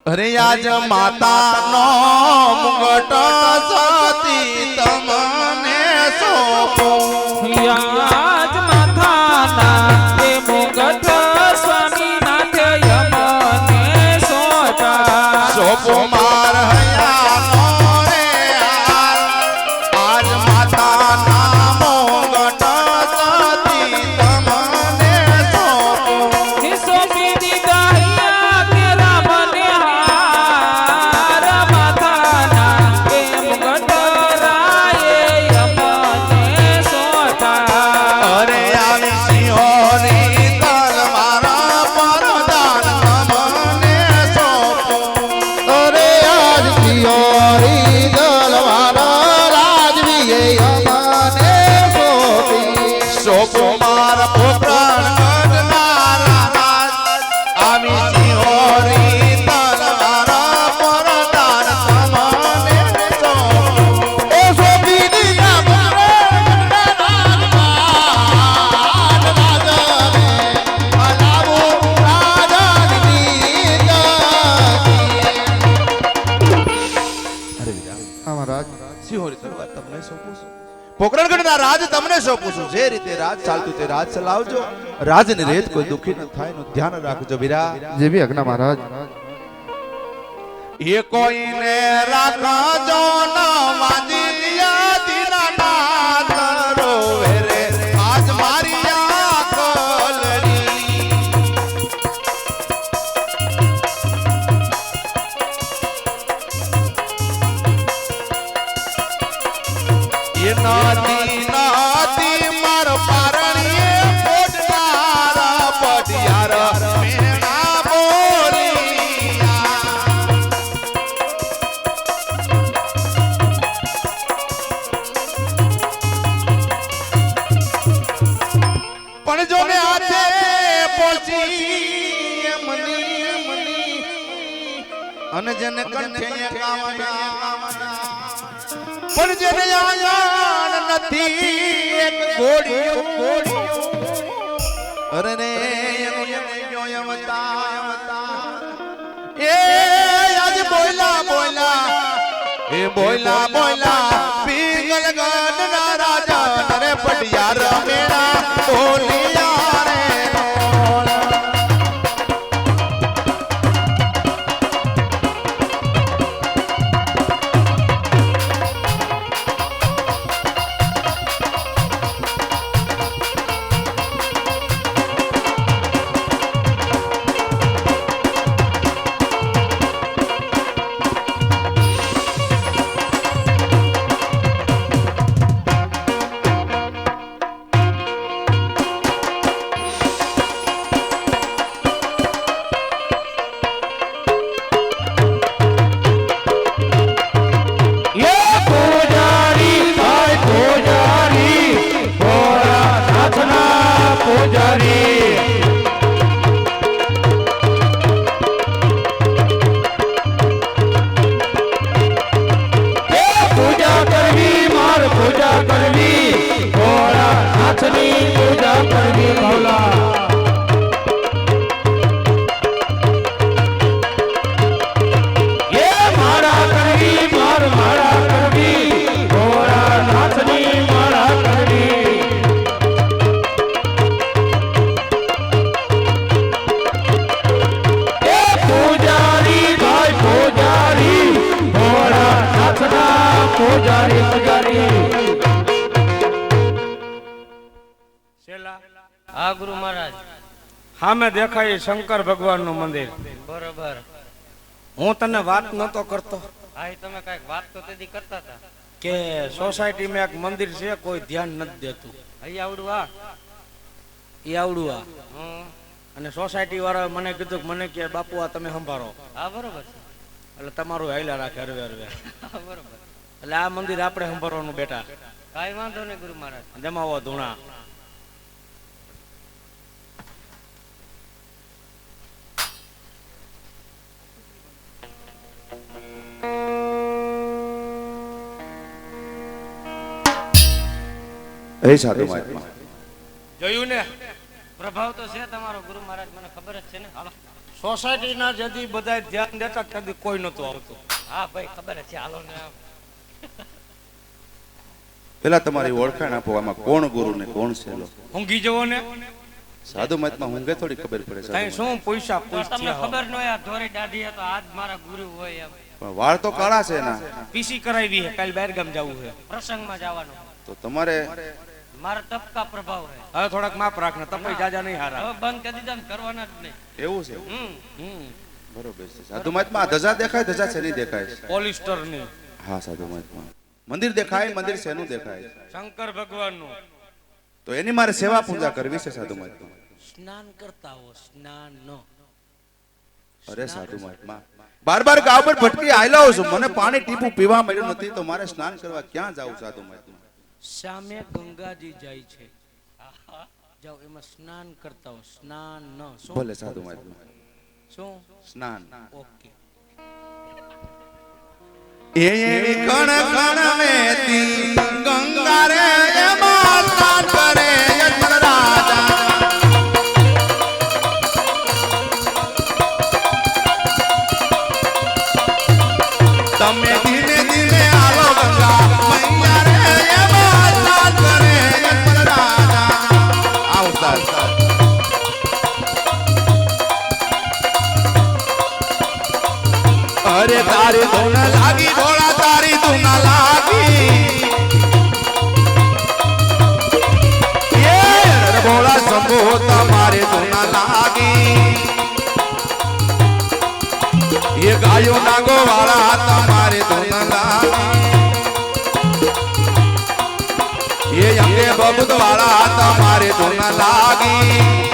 અરે આજ માતાનો મુગટ સતી તમને સોપો આજ માતાના તે મુગટ સ્વામીનાથ યમને સોટા સોપો માર હૈયાનો રે આજ માતાના મુગટ સતી તમને સોપો સોપી દીધા તેરા મને હાર માતાના તે મુગટ રાયે યમને સોટા અરે આવી સિંહોરી તલવારા પરદાન તમને સોપો અરે આજ પિયોરી દલવારા રાજવીએ અમાને સોંપી સોપો માર પોકરણ ગઢનારા આવી સિંહોરી તલવારા પરદાન તમને સોપો એ સોંપી દીધા મારે રાજને અલાવો રાજની મહારાજ સિંહોરી તલવાર તમને સોંપું છું પોકરણગઢના રાજ તમને સોંપું છું જે રીતે રાજ ચાલતું તે રાજ ચલાવજો રાજની રેત કોઈ દુખી ન થાય નું ધ્યાન રાખજો વીરા જે બી અગ્ના મહારાજ એ કોઈને રાખજો ન વાંદિયા દીનાનાથ રોવે રે આજ મારી આંખલડી એ નાતી નાતી માર પારણીએ પોટનારા પડિયાર મેણા બોલિયા પણ જો ને હાથે પહોંચી મની અને જેને કંઠે કામના પણ જેને આયાન નથી એક ઘોડી અરે રે એ આજ બોલા પીગલ ગણના રાજા અરે પટિયાર મેણા બોલિયા રે હા ગુરુ મહારાજ સામે દેખાય શંકર ભગવાન નું મંદિર. બરોબર. હું તને વાત નતો કરતો હા તમે કઈક વાત તો તેદી કરતા હતા કે સોસાયટી માં એક મંદિર છે કોઈ ધ્યાન નથી દેતું. અહીં આવડું આ એ આવડું આ હમ. અને સોસાયટી વાળા મને કીધું કે મને કે બાપુ આ તમે સંભાળો હા બરોબર છે એટલે તમારું હાઈલા રાખે હરવે હરવે હા બરોબર એટલે આ મંદિર આપણે સંભાળવાનું બેટા. કાઈ વાંધો નહીં ગુરુ મહારાજ જમાવો ધૂણા. હે સાધુ મહાત્મા જોયું ને પ્રભાવ તો છે તમારો ગુરુ મહારાજ મને ખબર જ છે ને હાલો સોસાયટીના જદી બધા ધ્યાન દેતા કદી કોઈ નતું આવતું. હા ભાઈ ખબર છે હાલો ને આમ. પેલા તમારી ઓળખાણ આપો, આમાં કોણ ગુરુ ને કોણ સેલો? ઊંઘી જવો ને સાધુ મતમાં હું થોડી ખબર પડે કઈ સાધુ શું પૈસા તમને પૂછ્યા ખબર ન હોય આ ધોરી દાઢી તો આજ મારા ગુરુ હોય એમ. પણ વાળ તો કાળા છે ના, પીસી કરાવી છે કાલ બહાર ગામ જવું છે. પ્રસંગમાં જવાનું તો તમારે મારા તપકા પ્રભાવ છે. હવે થોડાક માપ રાખને તપઈ જાજા નહીં હારા. હવે બંધ કરી દીધા ને કરવાના જ નહીં. એવું છે? હમ બરોબર છે. સાધુ મતમાં ધજા દેખાય, ધજા શેની દેખાય છે? પોલિસ્ટર ની. હા, સાધુ મતમાં મંદિર દેખાય, મંદિર શેનું દેખાય? શંકર ભગવાન નું. તો એની મારે સેવા પૂજા કરવી છે સાધુ મતમાં. સ્નાન કરતા હો સ્નાન નો. અરે સાધુ મહાત્મા, બાર ગાવ પર ભટકી આયલો છું, મને પાણી ટીપું પીવા મળ્યું નથી, તો મારે સ્નાન કરવા ક્યાં જાવું સાધુ મહાત્મા? સામે ગંગાજી જાય છે, જાઓ એમાં સ્નાન કરતા હો સ્નાન નો. શું ભલે સાધુ મહાત્મા, શું સ્નાન. ઓકે. એવી કણ કણ મેતી ગંગા રે એમાં સ્નાન કરે યજ્ઞ રાજા. તમે ધીમે ધીમે આલો ગંગા મૈયા રે એમાં સ્નાન કરે યજ્ઞ રાજા. આવો સાહેબ. અરે તારી ધૂન લાગી ભોળા, તારી ધૂન લાગી. એ ભોળા શંભુ તમારી ધૂન લાગી. એ ગાયો ના ગોવાળા તમારી ધૂન લાગી. એ અંગે બબુત વાળા તમારી ધૂન લાગી.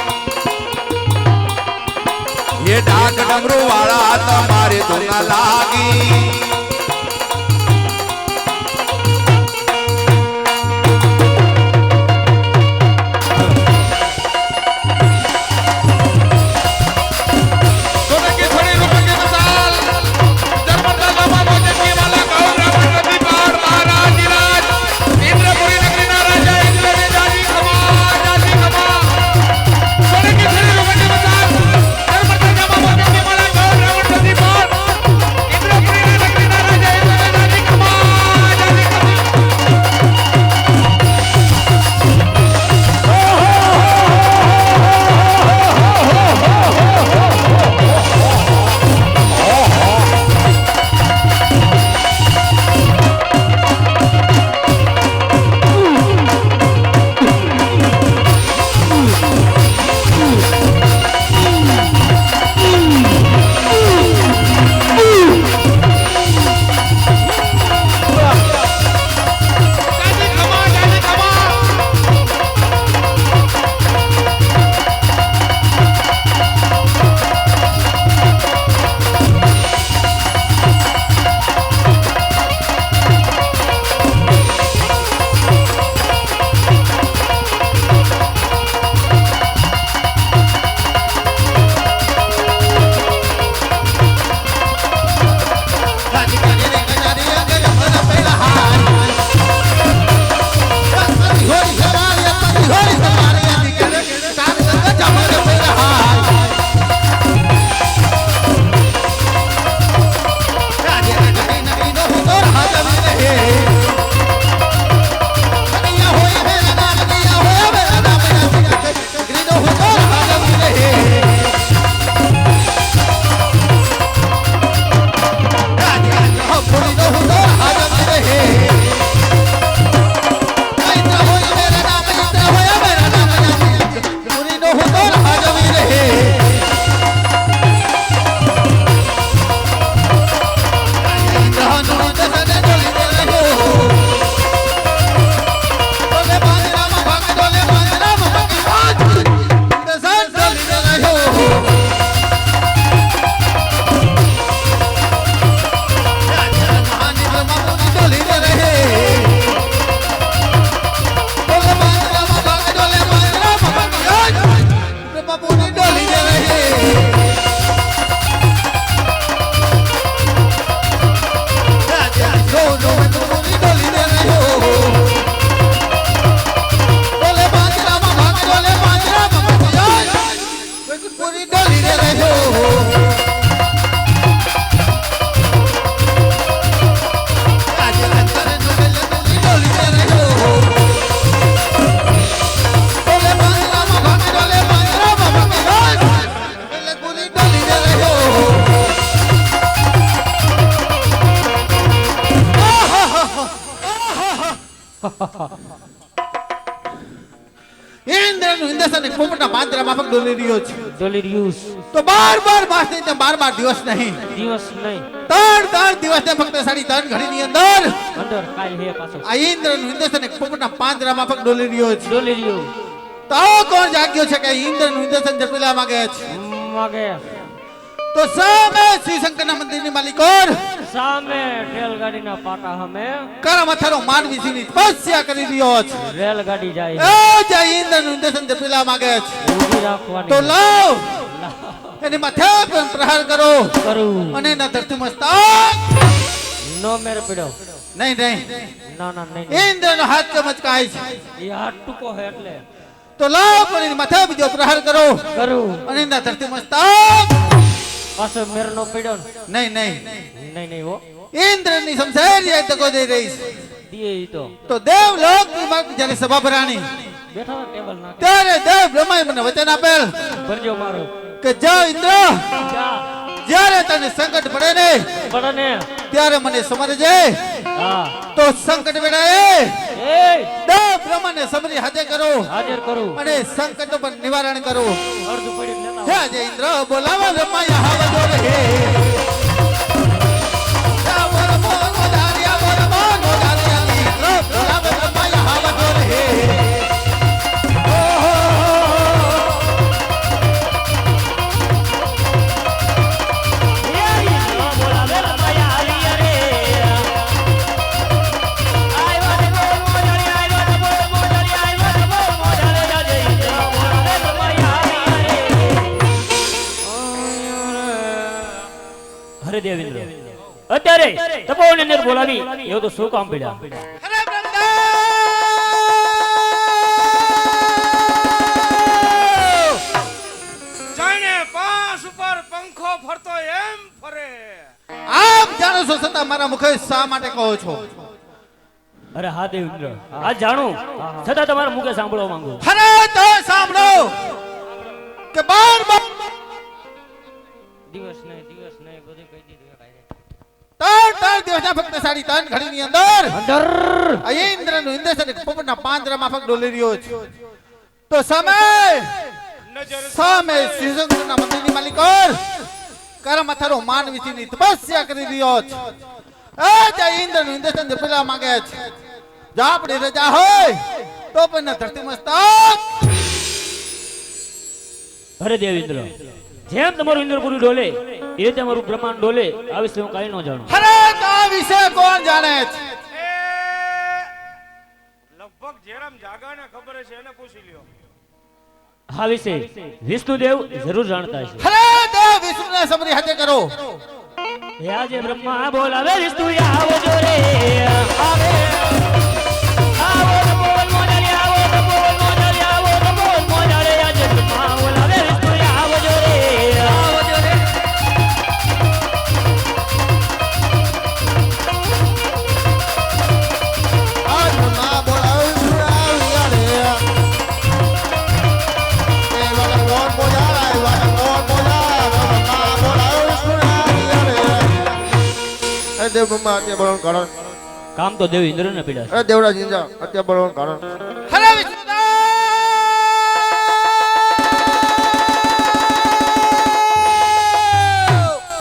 ये डाक डमरू वाला तुम्हारे धुन लागी. ઇન્દ્રનું ઇન્દ્રસન પોપટના પાંદડા માફક ડોલી રહ્યો છે. ડોલિરિયુસ તો 12 માસ નહીં તો 12 દિવસ નહીં. દિવસ નહીં 3 દિવસ ને ફક્ત 3.5 ઘડીની અંદર અંદર કાલ હે પાછો આ ઇન્દ્રનું ઇન્દ્રસન પોપટના પાંદડા માફક ડોલી રહ્યો છે. ડોલિરિયુ તો આવો કોણ જાગ્યો છે કે ઇન્દ્રનું ઇન્દ્રસન જપેલા માંગે છે? માગે તો સામે શ્રી શંકરના મંદિરની માલિકોર સામે રેલગાડીના પાટા સામે કરમથારો માનવીજીની તપસ્યા કરી રહ્યો છે. રેલગાડી જાય એ જે ઇન્દ્રનું ઇન્દ્રસન જપેલા માંગે છે. ઊભી રાખવાની તો લાવ એની માથે પર પ્રહાર કરો કરું અને એના ધરતી મસ્તક નો મેર પડ્યો નહીં નહીં ના ના નહીં ઇન્દ્રનો હાથ ચમચકાય છે. એ હાથ ટૂંકો હે એટલે તો લાવ પર એની માથે બીજો પ્રહાર કરો કરું અને એના ધરતી મસ્તક પાછો મેર નો પડ્યો નહીં નહીં નહીં નહીં હો ઇન્દ્રની સમસેરી આ તકો દઈ રહી છે. દીએ ઈ તો દેવલોક ની જ્યારે સભા ભરાણી બેઠા હતા ટેબલ નાખે ત્યારે દેવ બ્રહ્માએ મને વચન આપેલ ભરજો મારો કે જાઓ ઇન્દ્ર જા જ્યારે તને સંકટ પડે ને પડે ને ત્યારે મને સમરજે. હા તો સંકટ વેળાએ એ દેવ બ્રહ્માને સમરી હાજર કરો હાજર કરું અને સંકટો પર નિવારણ કરો. અડધું પડી લેતા હે જય ઇન્દ્ર બોલાવો બ્રહ્માએ હાવજો રે. જા બોલ બોલ મોધારિયા બોલ બોલ મોધારિયા ઇન્દ્ર બોલાવો બ્રહ્માએ હાવજો રે. હરે દેવેન્દ્ર અત્યારે તપોવન અંદર બોલાવી એવું તો શું કામ પડ્યા અરે બ્રહ્મા જાણે પાસ ઉપર પંખો ફરતો એમ ફરે. આપ જાણો છો છતાં મારા મુખે શા માટે કહો છો? અરે હા દેવેન્દ્ર આ જાણું છતાં તમારા મુખે સાંભળવા માંગુ અરે તો સાંભળો કે 12 દિવસ નહીં બધું કહી દીધું ભાઈ દિવસના ફક્ત 3.5 ઘડીની અંદર અંદર આ ઇન્દ્રનું ઇન્દ્રસન પોપટના પાંદડા માફક ડોલી રહ્યો છે. તો સામે શ્રી શંકરના મંદિરની માલિકોર કરમથારો માનવીજીની તપસ્યા કરી રહ્યો છે. એ જે ઇન્દ્રનું ઇન્દ્રસન જપેલા માંગે છે. જો આપણી રજા હોય તો પણ ધરતી મસ્તક અરે દેવેન્દ્ર જેમ તમારું ઇન્દ્રપુરી ડોલે એ રીતે અમારું બ્રહ્માંડ ડોલે આ વિશે હું કાંઈ ન જાણું અરે તો આ વિશે કોણ જાણે છે? લગભગ જેરામ જાગાને ખબર છે એને પૂછી લ્યો. આ વિશે વિષ્ણુદેવ જરૂર જાણતા છે અરે તો વિષ્ણુને સમરી હાજર કરો. હે આજે બ્રહ્મા બોલાવે વિષ્ણુ આવજો રે આવે આવો તો બોલ મોજારી આવો તો બોલ મોજારી આવો તો બોલ મોજારી આજે બ્રહ્મા બોલાવે વિષ્ણુ આવજો રે આજ બ્રહ્મા બોલાવ્યું આવ્યા રે. એ વાલા કોણ બોલાય વાલા કોણ બોલાય બ્રહ્મા બોલાવ્યું આવ્યા રે. અરે દેવ બ્રહ્મા અત્યારે બોલવાનું કારણ કામ તો દેવ ઇન્દ્રને પીડા છે અરે દેવરાજ ઇન્દ્ર અત્યારે બોલવાનું કારણ